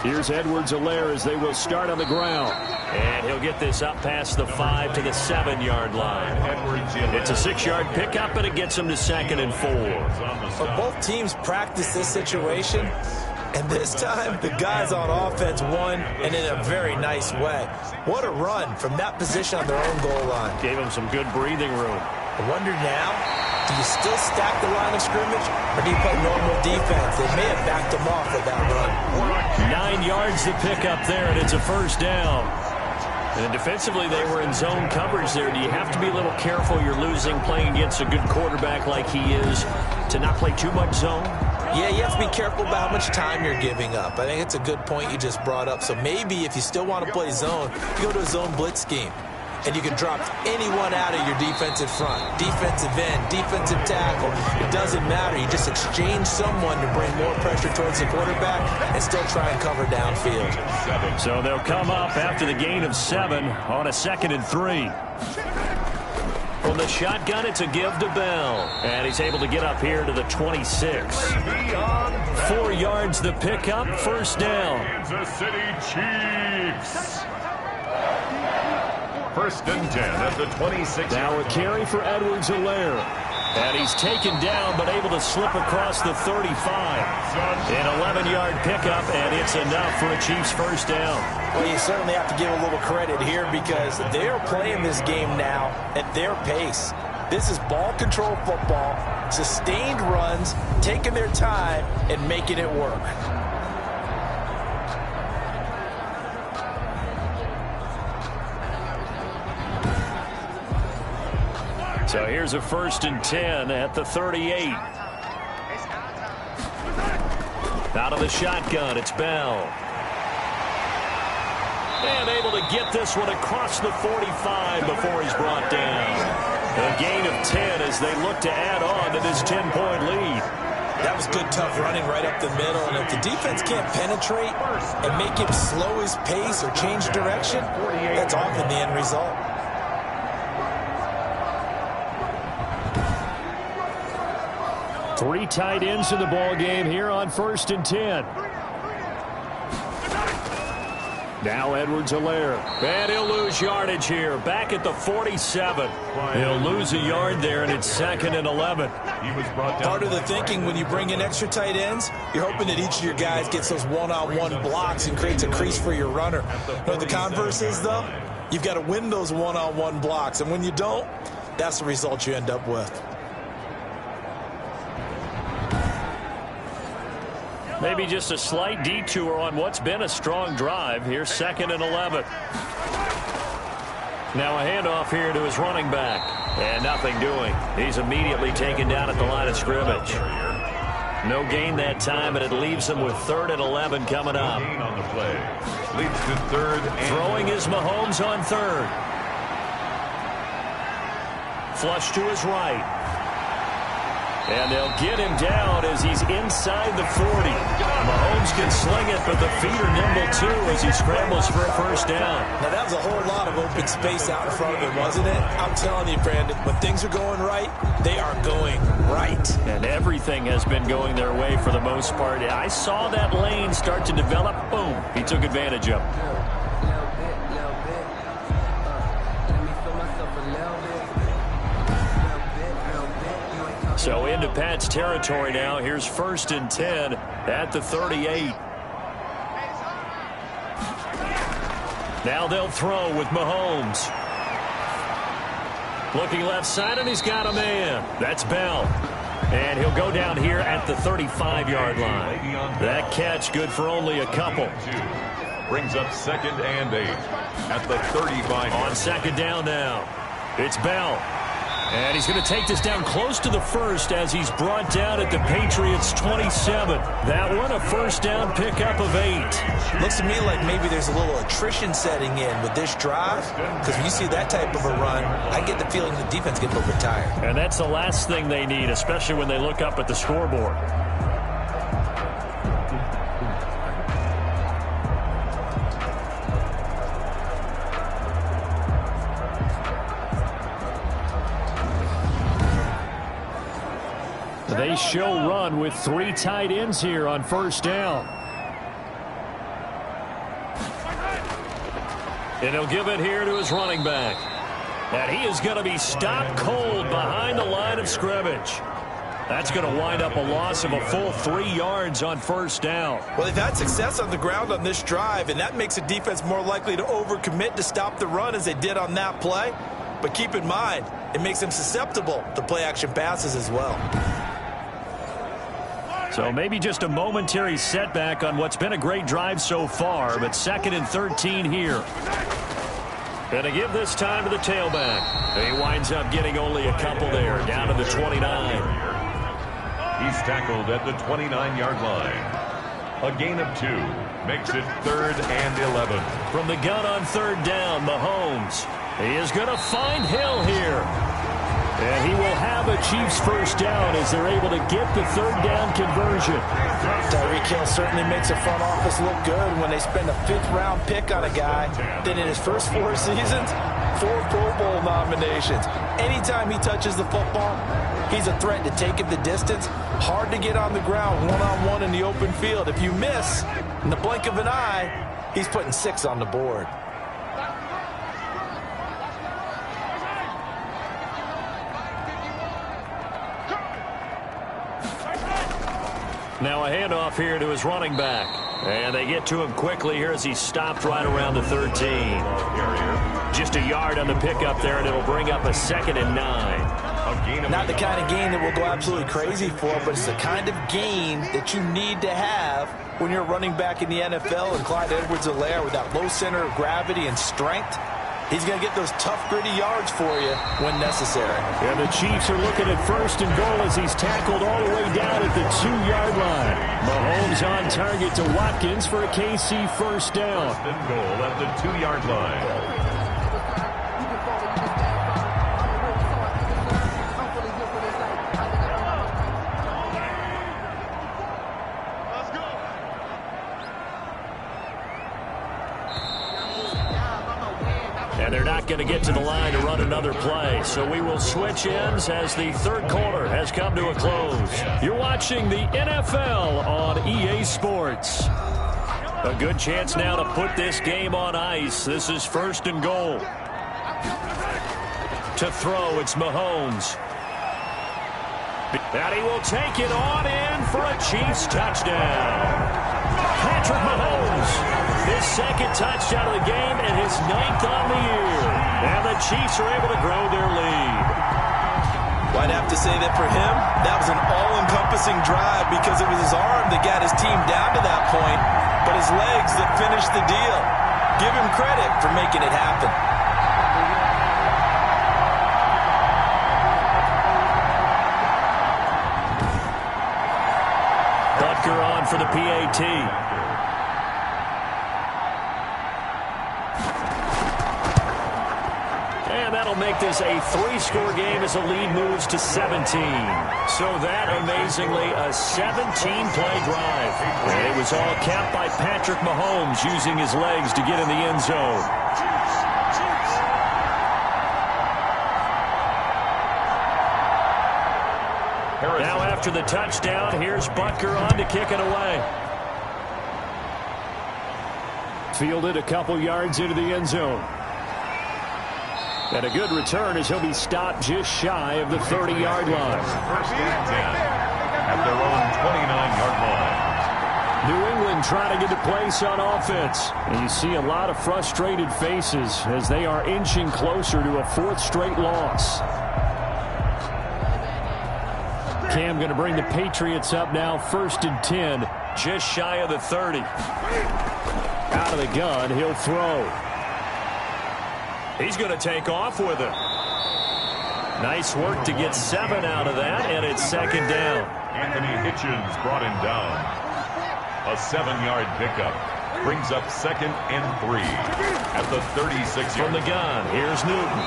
Here's Edwards-Helaire as they will start on the ground. And he'll get this up past the 5 to the 7-yard line. It's a 6-yard pickup, and it gets him to 2nd and 4. But both teams practice this situation, and this time the guys on offense won, and in a very nice way. What a run from that position on their own goal line. Gave him some good breathing room. I wonder now, do you still stack the line of scrimmage, or do you play normal defense? They may have backed them off with that run. 9 yards to pick up there, and it's a 1st down. And then defensively, they were in zone coverage there. Do you have to be a little careful? You're losing playing against a good quarterback like he is to not play too much zone? Yeah, you have to be careful about how much time you're giving up. I think it's a good point you just brought up. So maybe if you still want to play zone, you go to a zone blitz scheme. And you can drop anyone out of your defensive front, defensive end, defensive tackle. It doesn't matter. You just exchange someone to bring more pressure towards the quarterback and still try and cover downfield. So they'll come up after the gain of 7 on a 2nd and 3. From the shotgun, it's a give to Bell. And he's able to get up here to the 26. 4 yards the pickup, first down. Kansas City Chiefs. 1st and 10 at the 26. Now a carry for Edwards-Helaire. And he's taken down, but able to slip across the 35. An 11-yard pickup, and it's enough for a Chiefs first down. Well, you certainly have to give a little credit here because they're playing this game now at their pace. This is ball control football, sustained runs, taking their time, and making it work. So here's a 1st and 10 at the 38. Out of the shotgun, it's Bell. And able to get this one across the 45 before he's brought down. A gain of 10 as they look to add on to this 10-point lead. That was good, tough running right up the middle. And if the defense can't penetrate and make him slow his pace or change direction, that's often the end result. Three tight ends in the ball game here on 1st and 10. Now Edwards-Helaire. And he'll lose yardage here. Back at the 47. He'll lose a yard there, and it's 2nd and 11. Part of the thinking when you bring in extra tight ends, you're hoping that each of your guys gets those one-on-one blocks and creates a crease for your runner. You know what the converse is, though? You've got to win those one-on-one blocks, and when you don't, that's the result you end up with. Maybe just a slight detour on what's been a strong drive. Here's 2nd and 11. Now a handoff here to his running back. And nothing doing. He's immediately taken down at the line of scrimmage. No gain that time, and it leaves him with 3rd and 11 coming up. On the play. Leads to 3rd and throwing is Mahomes on 3rd. Flush to his right. And they'll get him down as he's inside the 40. Mahomes can sling it, but the feet are nimble, too, as he scrambles for a first down. Now, that was a whole lot of open space out in front of him, wasn't it? I'm telling you, Brandon, when things are going right, they are going right. And everything has been going their way for the most part. I saw that lane start to develop. Boom. He took advantage of it. So into Pat's territory now. Here's 1st and 10 at the 38. Now they'll throw with Mahomes. Looking left side, and he's got a man. That's Bell. And he'll go down here at the 35-yard line. That catch good for only a couple. brings up 2nd and 8 at the 35. On 2nd down now. It's Bell. And he's going to take this down close to the 1st as he's brought down at the Patriots' 27. That one a first down pickup of 8. Looks to me like maybe there's a little attrition setting in with this drive, because when you see that type of a run, I get the feeling the defense gets a little bit tired. And that's the last thing they need, especially when they look up at the scoreboard. They show run with 3 tight ends here on 1st down. And he'll give it here to his running back. And he is going to be stopped cold behind the line of scrimmage. That's going to wind up a loss of a full 3 yards on 1st down. Well, they've had success on the ground on this drive, and that makes a defense more likely to overcommit to stop the run as they did on that play. But keep in mind, it makes them susceptible to play-action passes as well. So maybe just a momentary setback on what's been a great drive so far, but 2nd and 13 here. And to give this time to the tailback. He winds up getting only a couple there, down to the 29. He's tackled at the 29-yard line. A gain of 2 makes it 3rd and 11. From the gun on 3rd down, Mahomes. He is going to find Hill here. And he will have a Chiefs first down as they're able to get the 3rd down conversion. Tyreek Hill certainly makes a front office look good when they spend a 5th-round pick on a guy. Then in his first 4 seasons, 4 Pro Bowl nominations. Anytime he touches the football, he's a threat to take it the distance. Hard to get on the ground one-on-one in the open field. If you miss, in the blink of an eye, he's putting 6 on the board. Now a handoff here to his running back. And they get to him quickly here as he's stopped right around the 13. Just a yard on the pickup there, and it'll bring up a 2nd and 9. Not the kind of gain that we'll go absolutely crazy for, but it's the kind of gain that you need to have when you're running back in the NFL. And Clyde Edwards-Helaire with that low center of gravity and strength, he's going to get those tough, gritty yards for you when necessary. And the Chiefs are looking at 1st and goal as he's tackled all the way down at the 2-yard line. Mahomes on target to Watkins for a KC first down. 1st and goal at the 2-yard line. And they're not going to get to the line to run another play. So we will switch ends as the 3rd quarter has come to a close. You're watching the NFL on EA Sports. A good chance now to put this game on ice. This is 1st and goal. To throw, it's Mahomes. And he will take it on in for a Chiefs touchdown. Patrick Mahomes. His 2nd touchdown of the game and his 9th on the year. And the Chiefs are able to grow their lead. Well, I'd have to say that for him, that was an all-encompassing drive because it was his arm that got his team down to that point, but his legs that finished the deal. Give him credit for making it happen. Butker on for the PAT. That'll make this a 3-score game as the lead moves to 17. So that, amazingly, a 17-play drive. And it was all capped by Patrick Mahomes using his legs to get in the end zone. Now after the touchdown, here's Butker on to kick it away. Fielded a couple yards into the end zone. And a good return as he'll be stopped just shy of the 30-yard line. 1st and 10 at their own 29-yard line. New England trying to get the place on offense. And you see a lot of frustrated faces as they are inching closer to a 4th straight loss. Cam going to bring the Patriots up now, 1st and 10, just shy of the 30. Out of the gun, he'll throw. He's going to take off with it. Nice work to get 7 out of that, and it's 2nd down. Anthony Hitchens brought him down. A 7-yard pickup brings up 2nd and 3 at the 36. From the gun, here's Newton.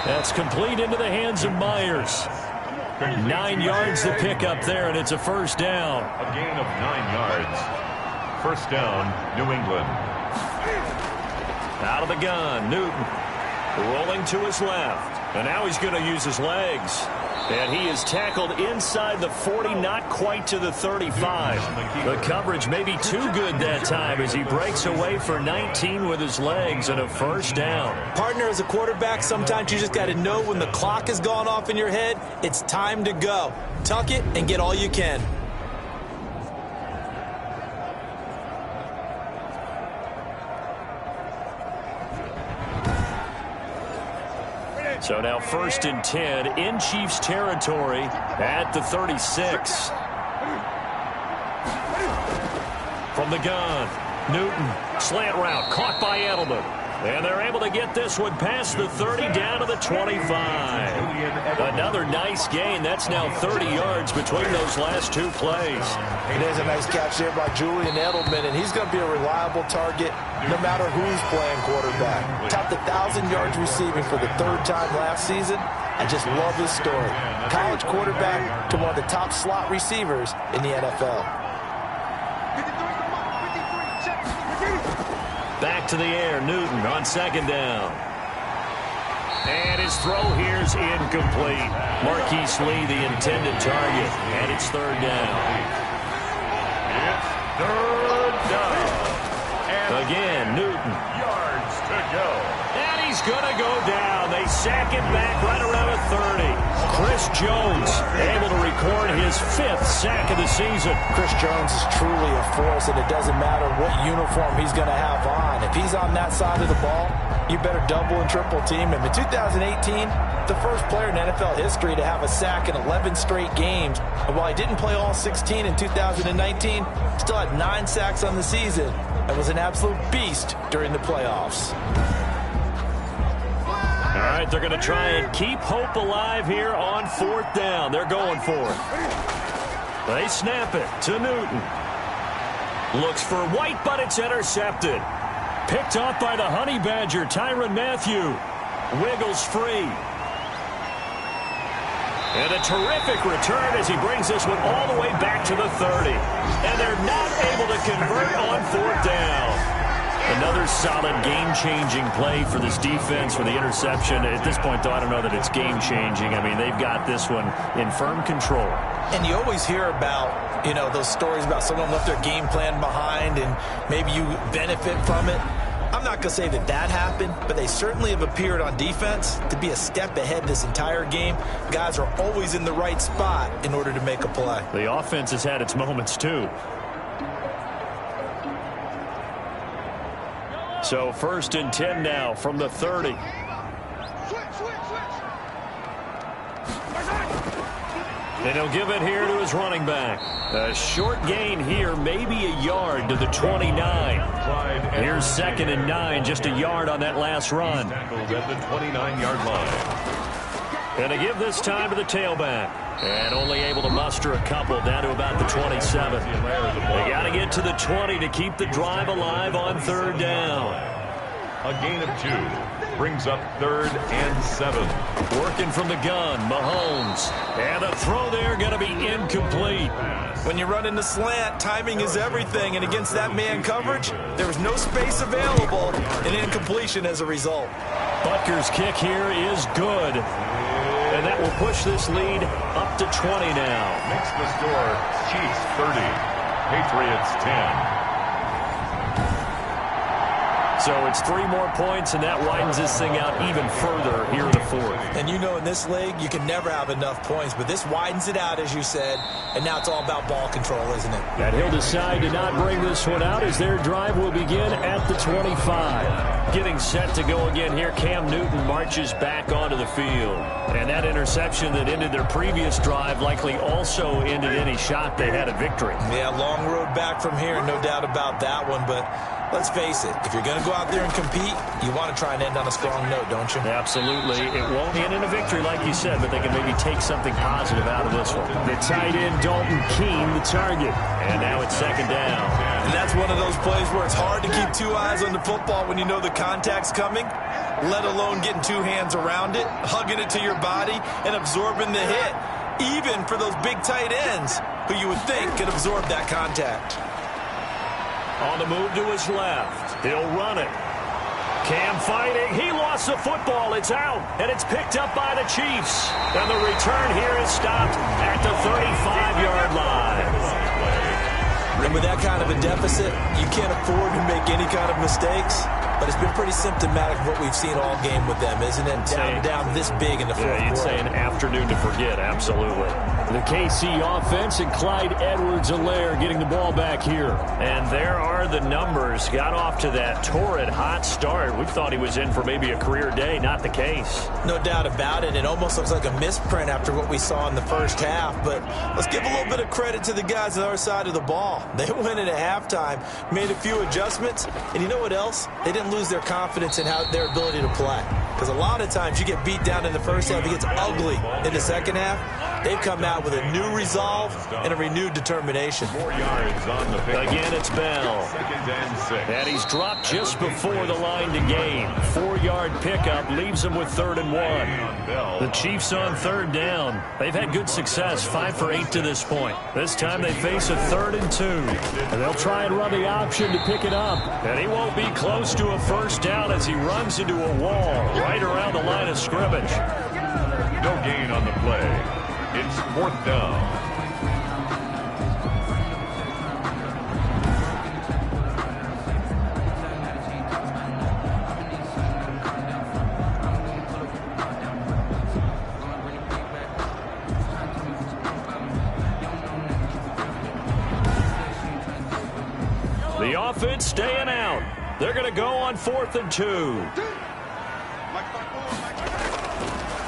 That's complete into the hands of Myers. 9 yards to pick up there, and it's a first down. A gain of 9 yards. First down, New England. Out of the gun, Newton. Rolling to his left. And now he's going to use his legs. And he is tackled inside the 40, not quite to the 35. The coverage may be too good that time as he breaks away for 19 with his legs and a first down. Partner, as a quarterback, sometimes you just got to know when the clock has gone off in your head, it's time to go. Tuck it and get all you can. So now 1st and 10 in Chiefs territory at the 36. From the gun, Newton, slant route, caught by Edelman. And they're able to get this one past the 30 down to the 25. Another nice gain. That's now 30 yards between those last two plays. It is a nice catch there by Julian Edelman, and he's going to be a reliable target no matter who's playing quarterback. Topped 1,000 yards receiving for the third time last season. I just love this story. College quarterback to one of the top slot receivers in the NFL. Back to the air, Newton on second down. And his throw here's incomplete. Marquise Lee, the intended target, and it's third down. It's third down. And again, Newton. Yards to go. And he's going to go down. They sack him back right around the 30. Chris Jones able to record his 5th sack of the season. Chris Jones is truly a force, and it doesn't matter what uniform he's going to have on. If he's on that side of the ball, you better double and triple team him. In 2018, the first player in NFL history to have a sack in 11 straight games. And while he didn't play all 16 in 2019, still had 9 sacks on the season and was an absolute beast during the playoffs. All right, they're going to try and keep hope alive here on 4th down. They're going for it. They snap it to Newton. Looks for White, but it's intercepted. Picked off by the Honey Badger, Tyrann Mathieu. Wiggles free. And a terrific return as he brings this one all the way back to the 30. And they're not able to convert on 4th down. Another solid game-changing play for this defense for the interception. At this point, though, I don't know that it's game-changing. I mean, they've got this one in firm control. And you always hear about, those stories about someone left their game plan behind and maybe you benefit from it. I'm not going to say that that happened, but they certainly have appeared on defense to be a step ahead this entire game. Guys are always in the right spot in order to make a play. The offense has had its moments, too. So 1st and 10 now from the 30. And he'll give it here to his running back. A short gain here, maybe a yard to the 29. Here's 2nd and 9, just a yard on that last run. Tackled at the 29-yard line. And to give this time to the tailback. And only able to muster a couple down to about the 27. They got to get to the 20 to keep the drive alive on 3rd down. A gain of 2 brings up 3rd and 7. Working from the gun, Mahomes. And the throw there going to be incomplete. When you run in the slant, timing is everything. And against that man coverage, there was no space available, and incompletion as a result. Butker's kick here is good. And that will push this lead up to 20 now. Makes the score Chiefs 30, Patriots 10. So it's 3 more points, and that widens this thing out even further here in the 4th. And in this league, you can never have enough points, but this widens it out, as you said, and now it's all about ball control, isn't it? And he'll decide to not bring this one out as their drive will begin at the 25. Getting set to go again here, Cam Newton marches back onto the field. And that interception that ended their previous drive likely also ended any shot they had at victory. Yeah, long road back from here, no doubt about that one, but let's face it, if you're going to go out there and compete, you want to try and end on a strong note, don't you? Absolutely. It won't end in a victory, like you said, but they can maybe take something positive out of this one. The tight end, Dalton Keene, the target. And now it's 2nd down. And that's one of those plays where it's hard to keep 2 eyes on the football when you know the contact's coming, let alone getting 2 hands around it, hugging it to your body, and absorbing the hit, even for those big tight ends who you would think could absorb that contact. On the move to his left. He'll run it. Cam fighting. He lost the football. It's out. And it's picked up by the Chiefs. And the return here is stopped at the 35-yard line. And with that kind of a deficit, you can't afford to make any kind of mistakes. But it's been pretty symptomatic of what we've seen all game with them, isn't it? Down this big in the 4th quarter. You'd say an afternoon to forget, absolutely. The KC offense and Clyde Edwards-Helaire getting the ball back here. And there are the numbers. Got off to that torrid hot start. We thought he was in for maybe a career day. Not the case. No doubt about it. It almost looks like a misprint after what we saw in the first half. But let's give a little bit of credit to the guys on our side of the ball. They went in at halftime, made a few adjustments, and you know what else? They didn't lose their confidence in their ability to play. Because a lot of times you get beat down in the first half, it gets ugly in the second half. They've come out with a new resolve and a renewed determination. 4 yards on the pick. Again, it's Bell. 2nd and 6. And he's dropped just before the line to gain. 4-yard pickup leaves him with 3rd and 1. The Chiefs on 3rd down. They've had good success, 5 for 8 to this point. This time they face a 3rd and 2. And they'll try and run the option to pick it up. And he won't be close to a first down as he runs into a wall right around the line of scrimmage. No gain on the play. It's 4th down. The offense staying out. They're going to go on 4th and 2.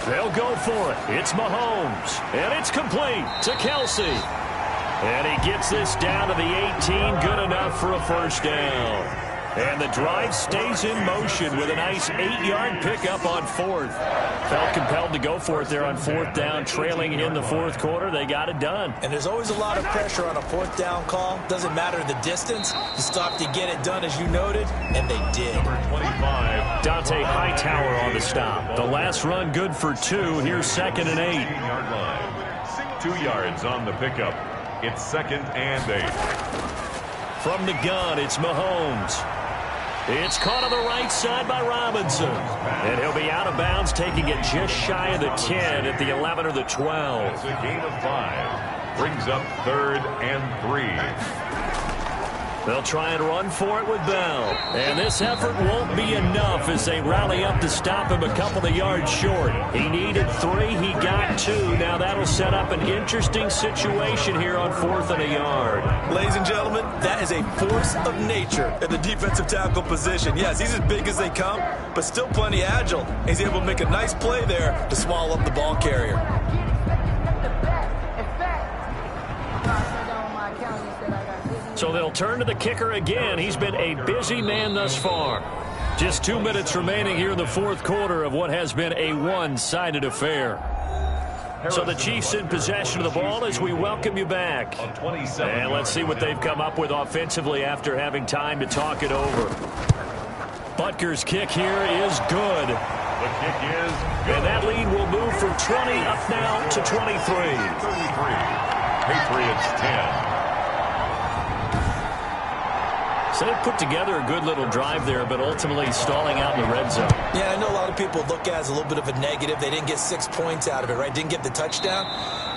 They'll go for it. It's Mahomes. And it's complete to Kelsey. And he gets this down to the 18. Good enough for a first down. And the drive stays in motion with a nice 8-yard pickup on 4th. Felt compelled to go for it there on 4th down, trailing in the 4th quarter. They got it done. And there's always a lot of pressure on a 4th down call. Doesn't matter the distance. You stop to get it done, as you noted, and they did. Number 25. Dante Hightower on the stop. The last run good for 2. Here's 2nd and 8. 8-yard line. 2 yards on the pickup. It's 2nd and 8. From the gun, it's Mahomes. It's caught on the right side by Robinson. And he'll be out of bounds, taking it just shy of the 10 at the 11 or the 12. It's a gain of 5. Brings up 3rd and 3. They'll try and run for it with Bell. And this effort won't be enough as they rally up to stop him a couple of yards short. He needed 3. He got 2. Now that'll set up an interesting situation here on 4th and a yard. Ladies and gentlemen, that is a force of nature at the defensive tackle position. Yes, he's as big as they come, but still plenty agile. He's able to make a nice play there to swallow up the ball carrier. So they'll turn to the kicker again. He's been a busy man thus far. Just 2 minutes remaining here in the 4th quarter of what has been a one-sided affair. So the Chiefs in possession of the ball as we welcome you back. And let's see what they've come up with offensively after having time to talk it over. Butker's kick here is good. The kick is good. And that lead will move from 20 up now to 23. 33. Patriots 10. So they put together a good little drive there, but ultimately stalling out in the red zone. Yeah, I know a lot of people look at it as a little bit of a negative. They didn't get 6 points out of it, right? Didn't get the touchdown.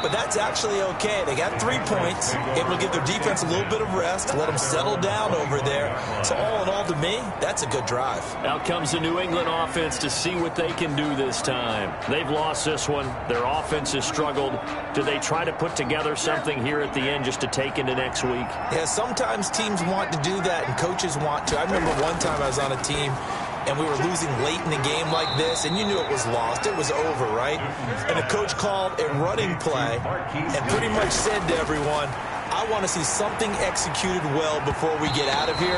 But that's actually okay. They got 3 points, able to give their defense a little bit of rest, let them settle down over there. So all in all, to me, that's a good drive. Out comes the New England offense to see what they can do this time. They've lost this one. Their offense has struggled. Do they try to put together something here at the end just to take into next week? Yeah, sometimes teams want to do that and coaches want to. I remember one time I was on a team and we were losing late in the game like this, and you knew it was lost. It was over, right? And the coach called a running play and pretty much said to everyone, I want to see something executed well before we get out of here.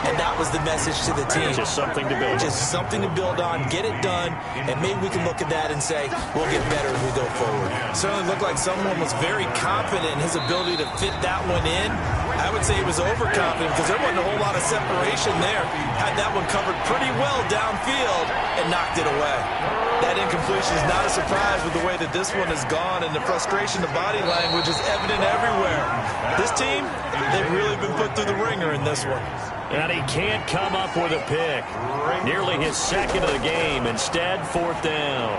And that was the message to the team. Just something to build on. Just something to build on, get it done, and maybe we can look at that and say, we'll get better as we go forward. Certainly looked like someone was very confident in his ability to fit that one in. I would say he was overconfident because there wasn't a whole lot of separation there. Had that one covered pretty well downfield and knocked it away. That incompletion is not a surprise with the way that this one has gone, and the frustration, the body language is evident everywhere. This team, they've really been put through the ringer in this one. And he can't come up with a pick. Nearly his 2nd of the game. Instead, 4th down.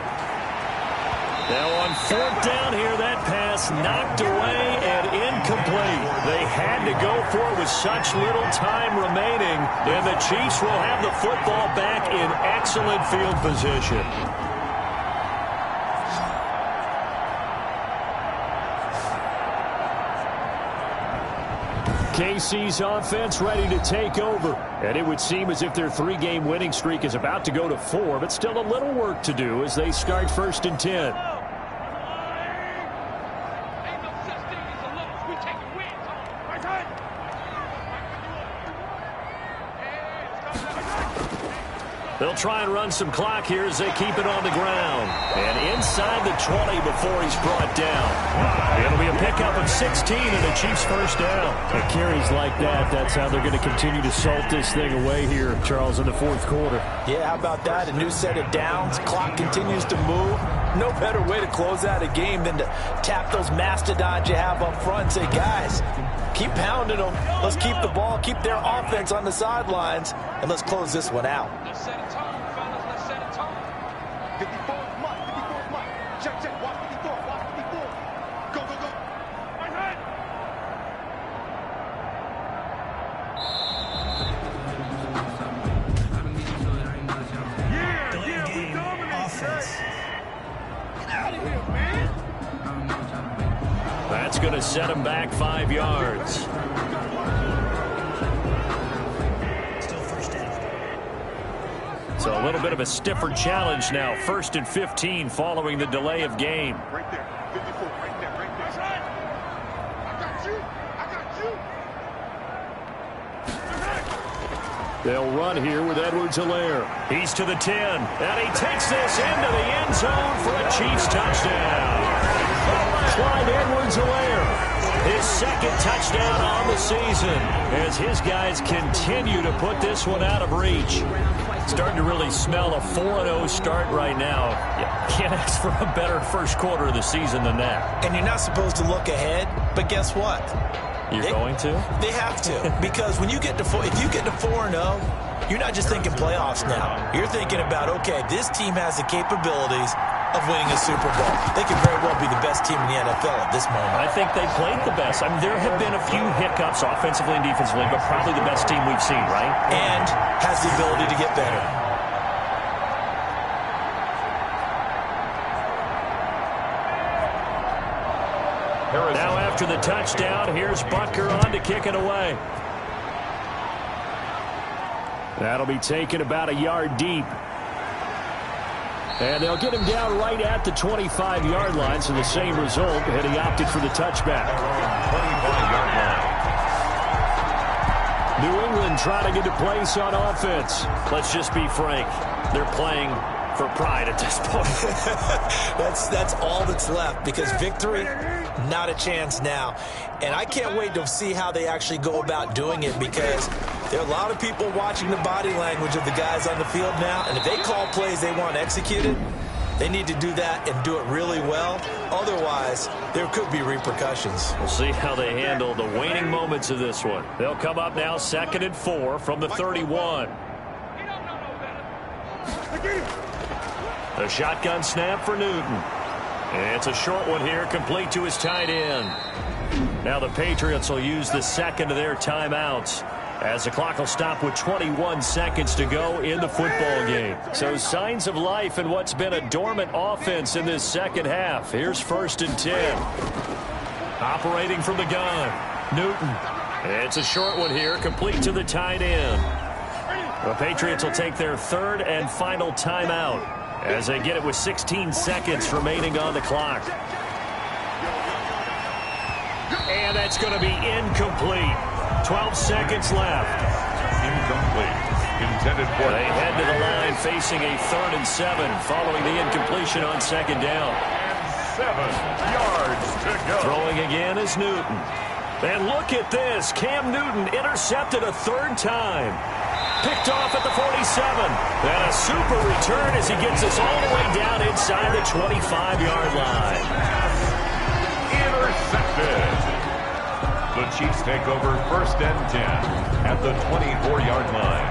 Now on 4th down here, that pass knocked away and incomplete. They had to go for it with such little time remaining. And the Chiefs will have the football back in excellent field position. KC's offense ready to take over. And it would seem as if their 3-game winning streak is about to go to 4, but still a little work to do as they start 1st and 10. They'll try and run some clock here as they keep it on the ground. And inside the 20 before he's brought down. It'll be a pickup of 16 and the Chiefs' first down. And carries like that, that's how they're going to continue to salt this thing away here, Charles, in the 4th quarter. Yeah, how about that? A new set of downs. Clock continues to move. No better way to close out a game than to tap those mastodons you have up front and say, guys, keep pounding them. Let's keep the ball, keep their offense on the sidelines, and let's close this one out. Let's set a tone, fellas. Let's set a tone. 54th mark, 54th mark. Check, check. Watch 54, watch 54. Go, go, go. Right hand. Yeah, we dominate offense. Get out of here, man. That's going to set him back 5 yards. So a little bit of a stiffer challenge now. 1st and 15 following the delay of game. Right there. 54, right there, right there. I got you. I got you. They'll run here with Edwards-Helaire. He's to the 10, and he takes this into the end zone for a Chiefs touchdown. Clyde Edwards-Helaire, his 2nd touchdown on the season, as his guys continue to put this one out of reach. Starting to really smell a 4-0 start right now. You can't ask for a better first quarter of the season than that. And you're not supposed to look ahead, but guess what? You're going to? They have to, because when you get to if you get to 4-0, you're not just thinking playoffs now. You're thinking about, okay, this team has the capabilities of winning a Super Bowl. They could very well be the best team in the NFL at this moment. I think they played the best. I mean, there have been a few hiccups offensively and defensively, but probably the best team we've seen, right? And has the ability to get better. Now after the touchdown, here's Butker on to kick it away. That'll be taken about a yard deep. And they'll get him down right at the 25-yard line, so the same result, and he opted for the touchback. 25-yard line. New England trying to get a place on offense. Let's just be frank. They're playing for pride at this point. That's all that's left, because victory, not a chance now. And I can't wait to see how they actually go about doing it, because there are a lot of people watching the body language of the guys on the field now, and if they call plays they want executed, they need to do that and do it really well. Otherwise, there could be repercussions. We'll see how they handle the waning moments of this one. They'll come up now 2nd and 4 from the 31. A shotgun snap for Newton. And it's a short one here, complete to his tight end. Now the Patriots will use the 2nd of their timeouts, as the clock will stop with 21 seconds to go in the football game. So signs of life in what's been a dormant offense in this second half. Here's 1st and 10. Operating from the gun, Newton. It's a short one here, complete to the tight end. The Patriots will take their 3rd and final timeout, as they get it with 16 seconds remaining on the clock. And that's going to be incomplete. 12 seconds left. Incomplete. Intended for... They head to the line facing a 3rd and 7 following the incompletion on 2nd down. And 7 yards to go. Throwing again is Newton. And look at this. Cam Newton intercepted a 3rd time. Picked off at the 47. And a super return as he gets us all the way down inside the 25-yard line. Intercepted. The Chiefs take over 1st and 10 at the 24-yard line.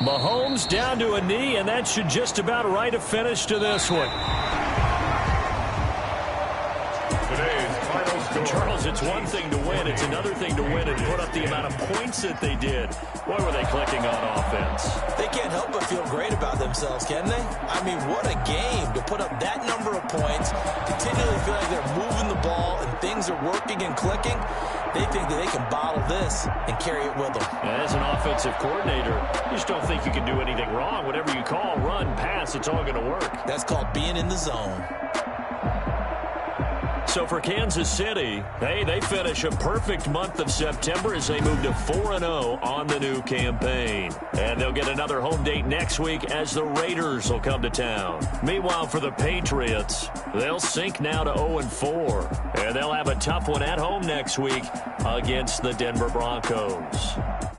Mahomes down to a knee, and that should just about write a finish to this one. Today's final score. And, Charles, it's one thing to win. It's another thing to win and put up the amount of points that they did. Boy, were they clicking on offense. They can't help but feel great about themselves, can they? I mean, what a game to put up that number of points, continually feel like they're moving the ball and things are working and clicking. They think that they can bottle this and carry it with them. As an offensive coordinator, you just don't think you can do anything wrong. Whatever you call, run, pass, it's all going to work. That's called being in the zone. So for Kansas City, hey, they finish a perfect month of September as they move to 4-0 on the new campaign. And they'll get another home date next week as the Raiders will come to town. Meanwhile, for the Patriots, they'll sink now to 0-4. And they'll have a tough one at home next week against the Denver Broncos.